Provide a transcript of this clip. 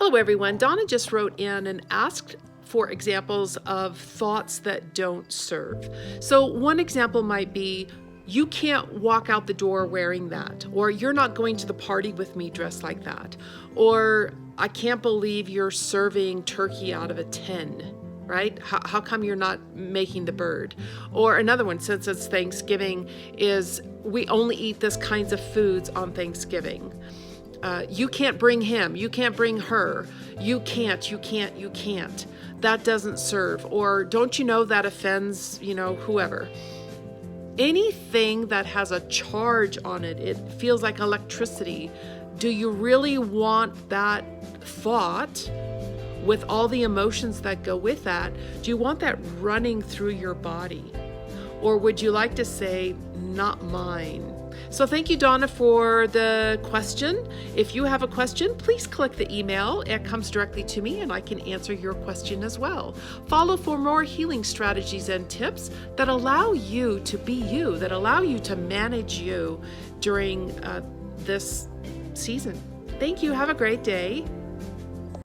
Hello everyone, Donna just wrote in and asked for examples of thoughts that don't serve. So one example might be, you can't walk out the door wearing that, or you're not going to the party with me dressed like that, or I can't believe you're serving turkey out of a tin, right? How come you're not making the bird? Or another one, since it's Thanksgiving, is we only eat this kinds of foods on Thanksgiving. You can't bring him, you can't bring her, you can't. That doesn't serve. Or don't you know that offends, whoever. Anything that has a charge on it, it feels like electricity. Do you really want that thought with all the emotions that go with that? Do you want that running through your body? Or would you like to say, not mine? So thank you, Donna, for the question. If you have a question, please click the email. It comes directly to me and I can answer your question as well. Follow for more healing strategies and tips that allow you to be you, that allow you to manage you during this season. Thank you. Have a great day.